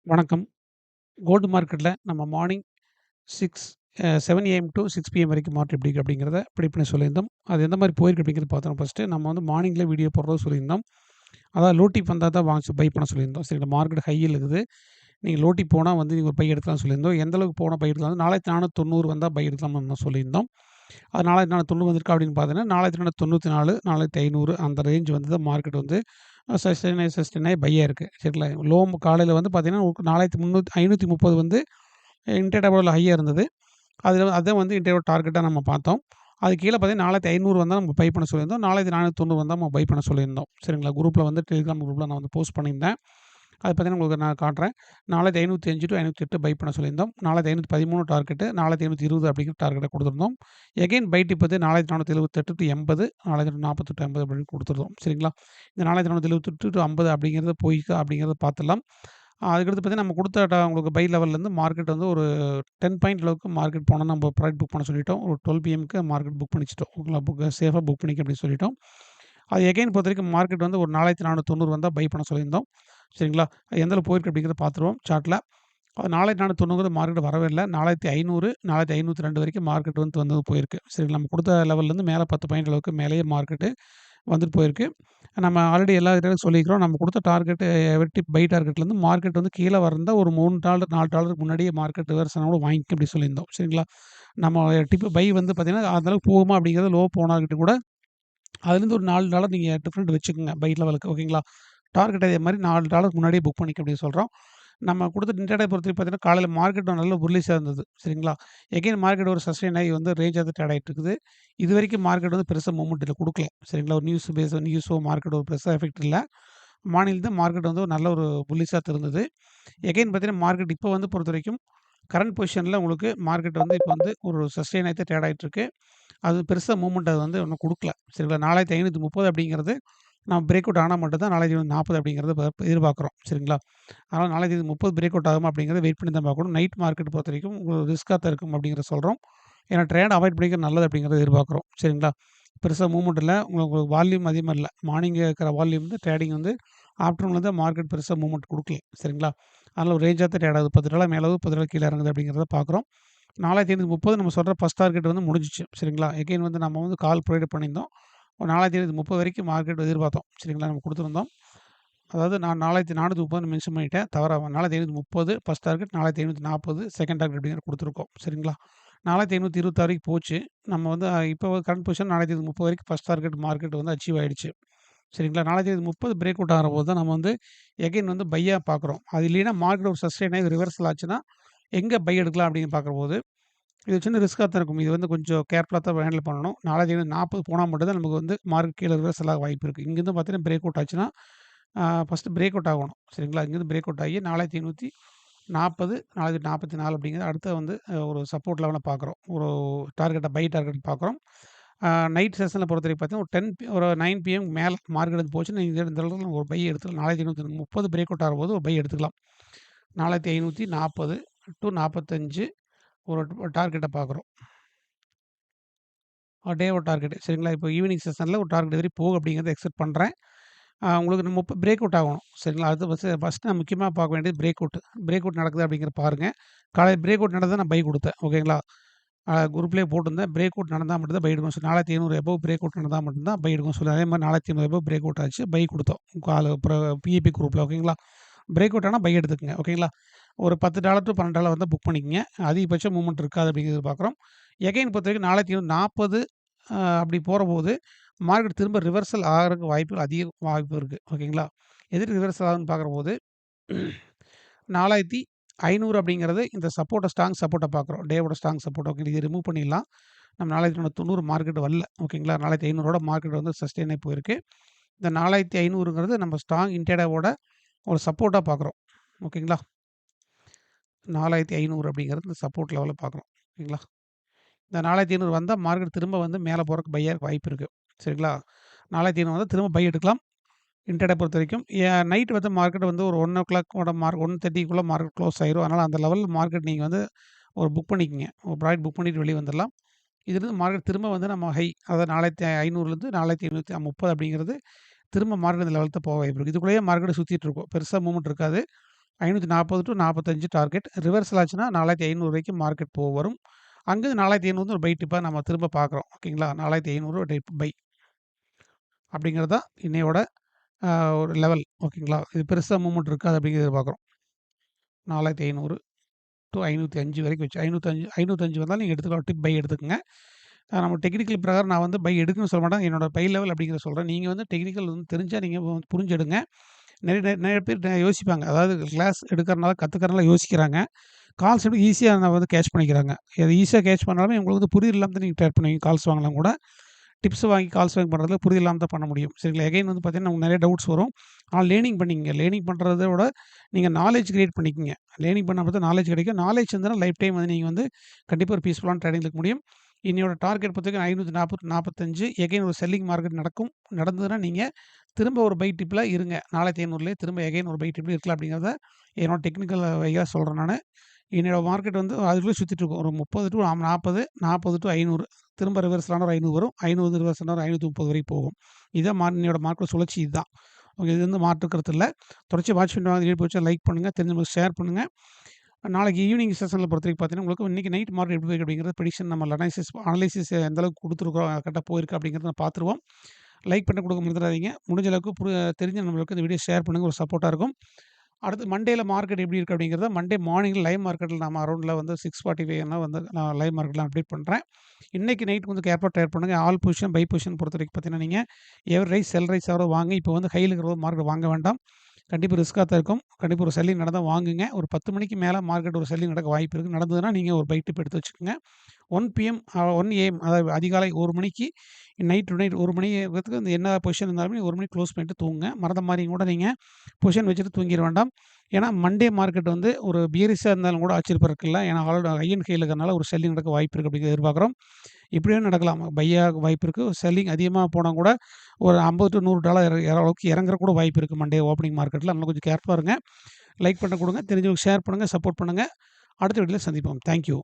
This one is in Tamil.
வணக்கம். கோல்டு மார்க்கெட்ல நம்ம மார்னிங் 7 ஏஎம் டூ 6 பிஎம் வரைக்கும் மார்க்கெட் எப்படி இருக்கு அப்படிங்கிறத ப்ரெடிக்ட் பண்ணி சொல்லியிருந்தோம். அது எந்த மாரி போயிருக்கு அப்படிங்கிறத பார்த்தோம் ஃபர்ஸ்ட்டு. நம்ம வந்து மார்னிங்ல வீடியோ போடுறதா சொல்லியிருந்தோம். அதாவது லோ டிப் வந்தா தான் வாங்க பை பண்ண சொல்லியிருந்தோம். சரிங்களா, மார்க்கெட் ஹையில் இருக்குது. நீங்க லோ டிப் போனா வந்து நீங்க ஒரு பை எடுக்கலாம்னு சொல்லியிருந்தோம். எந்த அளவுக்கு போனா பை எடுக்கலாம்? 4490 வந்தா பை எடுக்கலாம்னு நம்ம சொல்லியிருந்தோம். அது 4490 வந்திருக்கா அப்படின்னு பார்த்தீங்கன்னா, 4494, 4500 அந்த ரேஞ்ச் வந்து தான் மார்க்கெட் வந்து சஸ்டெயின் ஆயி பையா இருக்கு. சரிங்களா, காலையில வந்து பார்த்தீங்கன்னா, 4300 530 வந்து இன்ட்ராடேல ஹையா இருந்தது. அதில அதான் வந்து இன்ட்ராடே டார்கெட்டா நம்ம பார்த்தோம். அது கீழ பார்த்தீங்கன்னா 4500 வந்தா நம்ம பை பண்ண சொல்லியிருந்தோம். 4490 வந்தா நம்ம பை பண்ண சொல்லியிருந்தோம். சரிங்களா, குரூப்ல வந்து டெலிகிராம் குரூப்ல நான் வந்து போஸ்ட் பண்ணியிருந்தேன். அது பார்த்தீங்கன்னா உங்களுக்கு நான் காட்டுறேன். 4505 டூ 508 பை பண்ண சொல்லியிருந்தோம். 4513 டார்கெட்டு, 4520 அப்படிங்கிற டார்கெட்ட குடுத்துருந்தோம். எகைன் பை டிப் வந்து 4478 டூ 80, 4448 80 அப்படின்னு குடுத்துருந்தோம். சரிங்களா, இந்த 4478 டூ 50 அப்படிங்கிறது போயிருக்கா அப்படிங்கிறத பார்த்துடலாம். அதுக்கடுத்து பார்த்தீங்கன்னா, நம்ம குடுத்த உங்களுக்கு பை லெவல்லேருந்து மார்க்கெட் வந்து ஒரு 10 பாயிண்ட் அளவுக்கு மார்க்கெட் போனோம்னா நம்ம ப்ராஃபிட் புக் பண்ண சொல்லிட்டோம். ஒரு 12 பிஎம்க்கு மார்க்கெட் புக் பண்ணிச்சுட்டோம். ஓகேங்களா, சேஃபா புக் பண்ணிக்க அப்படின்னு சொல்லிட்டோம். அது எகைன் பொறுத்தவரைக்கும் மார்க்கெட் வந்து ஒரு 4490 வந்தா பை பண்ண சொல்லியிருந்தோம். சரிங்களா, அது எந்த அளவுக்கு போயிருக்கு அப்படிங்கிறத பார்த்துருவோம் சார்ட்ல. அது 4490 மார்க்கெட் வரவே இல்ல. 4500, 4502 வரைக்கும் மார்க்கெட் வந்து போயிருக்கு. சரிங்களா, நம்ம குடுத்த லெவல்லேருந்து மேல 10 பாயிண்ட் அளவுக்கு மேலேயே மார்க்கெட்டு வந்துட்டு போயிருக்கு. நம்ம ஆல்ரெடி எல்லா தடவையும் சொல்லிக்கிறோம். நம்ம குடுத்த டார்கெட் எவரி பை டார்கெட்லேருந்து மார்க்கெட் வந்து கீழ வந்தா ஒரு $3 $4 முன்னாடியே மார்க்கெட் ரிவர்ஸ் ஆனா கூட வாங்கிக்க அப்படி சொல்லியிருந்தோம். சரிங்களா, நம்ம டிப் பை வந்து பார்த்தீங்கன்னா, அந்த அளவுக்கு போகுமா அப்படிங்கிறது லோ போனாகிட்டு கூட அதுலேருந்து ஒரு $4 நீங்க டிஃபரண்ட் வச்சுக்கோங்க பை லெவலுக்கு. ஓகேங்களா, டார்கெட் அதே மாரி $4 முன்னாடியே புக் பண்ணிக்க அப்படின்னு சொல்றோம். நம்ம குடுத்த இன்ட்ராடே பொறுத்தவரைக்கும் பார்த்தீங்கன்னா, காலையில மார்க்கெட் நல்ல புல்லிஷா இருந்தது. சரிங்களா, எகைன் மார்க்கெட் ஒரு சஸ்டெயின் ஆகி வந்து ரேஞ்சா தான் ட்ரேட் ஆயிட்டு இருக்குது. இதுவரைக்கும் மார்க்கெட் வந்து பெருசா மூவ்மெண்ட் இல்ல குடுக்கல. சரிங்களா, ஒரு நியூஸோ மார்க்கெட் ஒரு பெருசா எஃபெக்ட் இல்ல. மார்னிங்ல தான் மார்க்கெட் வந்து ஒரு நல்ல ஒரு புல்லிஷா இருந்தது. எகைன் பார்த்தீங்கன்னா, மார்க்கெட் இப்போ வந்து பொறுத்தவரைக்கும் கரண்ட் பொசிஷன்ல உங்களுக்கு மார்க்கெட் வந்து இப்போ வந்து ஒரு சஸ்டெயின் ஆயி தான் ட்ரேட் ஆயிட்டு இருக்கு. அது பெருசா மூவ்மெண்ட் அது வந்து ஒண்ணும் குடுக்கல. சரிங்களா, 4530 அப்படிங்கிறது நம்ம பிரேக் அவுட் ஆனா மட்டும் தான் 4540 அப்படிங்கிறத எதிர்பார்க்குறோம். சரிங்களா, அதனால 4530 பிரேக் அவுட் ஆகுமா அப்படிங்கிறத வெயிட் பண்ணி தான் பார்க்கணும். நைட் மார்க்கெட் பொறுத்தவரைக்கும் உங்களுக்கு ரிஸ்க்கா தான் இருக்கும் அப்படிங்கிறத சொல்றோம். ஏன்னா ட்ரேட் அவாய்ட் பண்ணிக்கிறது நல்லது அப்படிங்கிறத எதிர்பார்க்குறோம். சரிங்களா, பெருசா மூவ்மெண்ட் இல்ல. உங்களுக்கு வால்யூம் அதிகமா இல்ல. மார்னிங் இருக்கிற வால்யூம் வந்து ட்ரேடிங் வந்து ஆஃப்டர்நூன்ல தான் மார்க்கெட் பெருசா மூவ்மெண்ட் குடுக்கல. சரிங்களா, அதனால ஒரு ரேஞ்சா தான் ட்ரேட் ஆகுது. $10 மேல ஆகுது, $10 கீழ இறங்குது அப்படிங்கிறத பார்க்குறோம். 4530 நம்ம சொல்ற ஃபர்ஸ்ட் டார்கெட் வந்து முடிஞ்சுச்சு. சரிங்களா, எகைன் வந்து நம்ம வந்து கால் ப்ரொவைட் பண்ணியிருந்தோம். ஒரு 4530 வரைக்கும் மார்க்கெட் எதிர்பார்த்தோம். சரிங்களா, நம்ம குடுத்துருந்தோம். அதாவது நான் 4430 மென்ஷன் பண்ணிட்டேன். தவறா 4530 ஃபர்ஸ்ட் டார்கெட், 4540 செகண்ட் டார்கெட் அப்படிங்கிறத குடுத்துருக்கோம். சரிங்களா, 4526 வரைக்கும் போச்சு. நம்ம வந்து இப்போ கரண்ட் பொசிஷன் 4530 வரைக்கும் ஃபர்ஸ்ட் டார்கெட் மார்க்கெட் வந்து அச்சீவ் ஆயிடுச்சு. சரிங்களா, 4530 பிரேக் அவுட் ஆகும்போது தான் நம்ம வந்து எகைன் வந்து பையா பார்க்குறோம். அது இல்லைன்னா மார்க்கெட் ஒரு சஸ்டெயின் ஆகி ரிவர்சல் ஆச்சுன்னா, எங்க பை எடுக்கலாம் அப்படின்னு பார்க்கும்போது, இது சின்ன ரிஸ்க்கா தான் இருக்கும். இது வந்து கொஞ்சம் கேர்ஃபுல்லா தான் ஹேண்டில் பண்ணணும். 4540 போனா மட்டும் தான் நமக்கு வந்து மார்க்கெட் கீழ ரிவர்சல் ஆக வாய்ப்பு இருக்கு. இங்கேருந்து பார்த்தீங்கன்னா பிரேக் அவுட் ஆச்சுன்னா, ஃபர்ஸ்ட்டு பிரேக் அவுட் ஆகணும். சரிங்களா, இங்கேருந்து பிரேக் அவுட் ஆகி 4540, 4544 அப்படிங்கிறது அடுத்து வந்து ஒரு சப்போர்ட் லெவல பார்க்குறோம். ஒரு டார்கெட்ட பை டார்கெட் பார்க்குறோம். நைட் செஷன்ல பொறுத்தவரைக்கும் பார்த்தீங்கன்னா, ஒரு 9 பிஎம் மேல மார்க்கெட் வந்து போச்சுன்னா, இந்த இடத்துல ஒரு பை எடுத்துக்கலாம். 4530 பிரேக் அவுட் ஆகும்போது ஒரு பை எடுத்துக்கலாம். 4540 டூ 45 ஒரு டார்கெட்ட பார்க்குறோம். டே ஒரு டார்கெட். சரிங்களா, இப்போ ஈவினிங் செஷன்ல ஒரு டார்கெட் வரை போகும் அப்படிங்கிறத எக்ஸ்பெக்ட் பண்றேன். உங்களுக்கு நம்ம பிரேக் அவுட் ஆகணும். சரிங்களா, அது ஃபர்ஸ்ட்டு நான் முக்கியமா பார்க்க வேண்டியது பிரேக் அவுட். பிரேக் அவுட் நடக்குதா அப்படிங்கிறத பாருங்க. காலையில பிரேக் அவுட் நடந்தா நான் பை குடுத்தேன். ஓகேங்களா, குரூப்லேயே போட்டிருந்தேன். பிரேக் அவுட் நடந்தா மட்டும் தான் பை எடுக்கணும்னு சொல்லி 4500 எபோவ் பிரேக் அவுட் நடந்தா மட்டும் தான் பை எடுக்கணும்னு சொல்லி அதே மாரி 4500 எபோவ் பிரேக் அவுட் ஆச்சு. பை குடுத்தோம். அப்புறம் பிஏபி குரூப்ல. ஓகேங்களா, பிரேக் அவுட் ஆனா பை எடுத்துக்கங்க. ஓகேங்களா, ஒரு $10 டூ $12 வந்தா புக் பண்ணிக்கங்க. அதிகபட்ச மூவ்மெண்ட் இருக்காது அப்படிங்கிறத பார்க்குறோம். எகைன் பொறுத்தவரைக்கும் 4540 அப்படி போறபோது மார்க்கெட் திரும்ப ரிவர்சல் ஆகறதுக்கு வாய்ப்புகள் அதிக வாய்ப்பு இருக்கு. ஓகேங்களா, எதுக்கு ரிவர்சல் ஆகுதுன்னு பார்க்குறபோது 4500 அப்படிங்கிறது இந்த சப்போர்ட்ட ஸ்ட்ராங் சப்போர்ட்ட பார்க்குறோம். டேவோட ஸ்ட்ராங் சப்போர்ட். ஓகே, இத ரிமூவ் பண்ணிடலாம். நம்ம 4490 மார்க்கெட் வரல. ஓகேங்களா, 4500ஓட மார்க்கெட் வந்து சஸ்டெயின் ஆயி போயிருக்கு. இந்த 4500ங்கிறது நம்ம ஸ்ட்ராங் இன்ட்ராடேவோட ஒரு சப்போர்ட்டா பார்க்குறோம். ஓகேங்களா, 4500 அப்படிங்கிறது இந்த சப்போர்ட் லெவல்ல பார்க்குறோம். ஓகேங்களா, இந்த 4500 வந்தா மார்க்கெட் திரும்ப வந்து மேல போறதுக்கு பையா இருக்க வாய்ப்பு இருக்கு. சரிங்களா, 4500 வந்தா திரும்ப பை எடுக்கலாம். இன்ட்ராடே பொறுத்தவரைக்கும் நைட் வந்து மார்க்கெட் வந்து ஒரு 1:00 1:30க்குள்ள மார்க்கெட் க்ளோஸ் ஆயிரும். அதனால அந்த லெவல்ல மார்க்கெட் நீங்க வந்து ஒரு புக் பண்ணிக்கங்க. ஒரு ப்ராஃபிட் புக் பண்ணிட்டு வெளிய வந்துரலாம். இதுலருந்து மார்க்கெட் திரும்ப வந்து நம்ம ஹை அதாவது 4500லேருந்து 4530 அப்படிங்கிறது திரும்ப மார்க்கெட் இந்த லெவலுக்கு தான் போக வாய்ப்பு இருக்கு. இதுக்குள்ளேயே மார்க்கெட் சுத்திட்டு இருக்கும். பெருசா மூவ்மெண்ட் இருக்காது. 540 டூ 45 டார்கெட். ரிவர்சல் ஆச்சுன்னா 4500 வரைக்கும் மார்க்கெட் வரும். அங்கேருந்து 4500 ஒரு பை டிப்பா நம்ம திரும்ப பார்க்குறோம். ஓகேங்களா? 4500 ஒரு டைப் பை. அப்படிங்கிறது தான் இன்னையோட ஒரு லெவல். ஓகேங்களா? இது பெருசா மூவ்மெண்ட் இருக்காது அப்படிங்கிறத எதிர்பார்க்குறோம். 4500 டூ 505 வரைக்கும் வச்சு 505 வந்தாலும் நீங்க எடுத்துக்கலாம். டிப் பை எடுத்துக்கங்க. நம்ம டெக்னிக்கல் பிரகாரம் நான் வந்து பை எடுக்கணும்னு சொல்ல மாட்டேன். என்னோட பை லெவல் அப்படிங்கிறத சொல்றேன். நீங்க வந்து டெக்னிக்கல் வந்து தெரிஞ்சா நீங்க புரிஞ்சு எடுங்க. நெறைய பேர் யோசிப்பாங்க. அதாவது கிளாஸ் எடுக்கிறனால, கத்துக்கிறனால யோசிக்கிறாங்க. கால்ஸ் எப்படி ஈஸியா வந்து கேட்ச் பண்ணிக்கிறாங்க. அது ஈஸியா கேட்ச் பண்ணாலுமே உங்களுக்கு வந்து புரிதல் இல்லாம தான் நீங்க ட்ரேட் பண்ணுவீங்க. கால்ஸ் வாங்கலாம் கூட. டிப்ஸ் வாங்கி கால்ஸ் வாங்கி பண்ணுறதுல புரிதல் இல்லாம தான் பண்ண முடியும். சரிங்களா? எகைன் வந்து பார்த்தீங்கன்னா, உங்களுக்கு நெறைய டவுட்ஸ் வரும். ஆனால் லேர்னிங் பண்ணிக்கங்க. லேர்னிங் பண்ணுறத விட நீங்க நாலேட்ஜ் கிரியேட் பண்ணிக்கங்க. லேர்னிங் பண்ண பார்த்தா நாலேட்ஜ் கிடைக்கும். நாலேட்ஜ் இருந்ததுனா லைஃப் டைம் வந்து நீங்க வந்து கண்டிப்பா ஒரு பீஸ்ஃபுல்லான ட்ரேடிங் இருக்க முடியும். இன்னையோட டார்கெட் பொறுத்தவரைக்கும் 540, 45 எகைன் ஒரு செல்லிங் மார்க்கெட் நடக்கும். நடந்ததுனா நீங்க திரும்ப ஒரு பை டிப்ல இருங்க. 4500லயே திரும்ப எகைன் ஒரு பை டிப்ல இருக்கலாம் அப்படிங்கிறத என்னோட டெக்னிக்கல் வைஸா சொல்றேன் நானு. என்னோட மார்க்கெட் வந்து அதுக்குள்ளே சுத்திட்டு இருக்கும். ஒரு 30 டூ 40, 40 டூ 500 திரும்ப ரிவர்ஸ்லான ஒரு 500 வரும். 500 ரிவர்ஸ்னா ஒரு 530 வரைக்கும் போகும். இதான் இன்னையோட மார்க்கெட் சுழற்சி இதுதான். ஓகே. இது வந்து மாற்று கருத்து இல்ல. தொடர்ச்சியா வாட்ச் பண்ணிட்டு வாங்க. வீடியோ பிடிச்சா லைக் பண்ணுங்க. தெரிஞ்சவங்களுக்கு ஷேர் பண்ணுங்க. நாளைக்கு ஈவினிங் செஷன்ல பொறுத்தவரைக்கும் பார்த்தீங்கன்னா, உங்களுக்கு இன்னைக்கு நைட் மார்க்கெட் எப்படி போயிருக்கு அப்படிங்கிறது ப்ரெடிக்ஷன் நம்ம அனலைசிஸ் எந்த அளவுக்கு குடுத்துருக்கோம், கரெக்ட்டா போயிருக்கு அப்படிங்கிறத பார்த்துருவோம். லைக் பண்ண கொடுக்க மறந்துடாதீங்க. முடிஞ்ச அளவுக்கு தெரிஞ்ச நம்மளுக்கு இந்த வீடியோ ஷேர் பண்ணுங்க. ஒரு சப்போர்ட்டா இருக்கும். அடுத்து மண்டேல மார்க்கெட் எப்படி இருக்கு அப்படிங்கிறத மண்டே மார்னிங் லைவ் மார்க்கெட்ல நம்ம அரௌண்ட்ல வந்து 6:45 வந்து நான் லைவ் மார்க்கெட்ல அப்டேட் பண்றேன். இன்னைக்கு நைட் கொஞ்சம் கேர்ஃபுல்லா ட்ரேட் பண்ணுங்க. ஆல் பொசிஷன், பை பொசிஷன் பொறுத்தவரைக்கும் பார்த்தீங்கன்னா, நீங்க எவர் ரைஸ், செல் ரைஸ் ஆவரோ வாங்க. இப்போ வந்து ஹைல இருக்கிற மார்க்கெட் வாங்க வேண்டாம். கண்டிப்பா ரிஸ்க்கா தான் இருக்கும். கண்டிப்பா ஒரு செல்லிங் நடந்தா வாங்குங்க. ஒரு 10 மணிக்கு மேல மார்க்கெட் ஒரு செல்லிங் நடக்க வாய்ப்பு இருக்கு. நடந்ததுன்னா நீங்க ஒரு பை டிப் எடுத்து வச்சுக்கோங்க. 1 பிஎம் 1 ஏஎம் அதாவது அதிகாலை 1 மணிக்கு நைட் டு நைட் 1 மணிக்கு இந்த என்ன பொசிஷன் இருந்தாலுமே 1 மணிக்கு க்ளோஸ் பண்ணிட்டு தூங்குங்க. மறந்த மாரி கூட நீங்க பொசிஷன் வச்சுட்டு தூங்கிற வேண்டாம். ஏன்னா மண்டே மார்க்கெட் வந்து ஒரு பியரிஷா இருந்தாலும் கூட ஆச்சரியப்படுறதுக்கு இல்ல. ஏன்னா ஹை அண்ட் ஹைல இருக்கிறனால ஒரு செல்லிங் நடக்க வாய்ப்பு இருக்கு அப்படிங்கிறத எதிர்பார்க்குறோம். இப்படியும் நடக்கலாம். பையாக வாய்ப்பு இருக்கு. செல்லிங் அதிகமா போனா கூட ஒரு $50 to $100 அளவுக்கு இறங்குற கூட வாய்ப்பு இருக்கு மண்டே ஓப்பனிங் மார்க்கெட்ல. அதனால கொஞ்சம் கேர்ஃபுல்லா இருங்க. லைக் பண்ண குடுங்க. தெரிஞ்சவங்களுக்கு ஷேர் பண்ணுங்க. சப்போர்ட் பண்ணுங்க. அடுத்த வீடியோல சந்திப்போம். Thank you.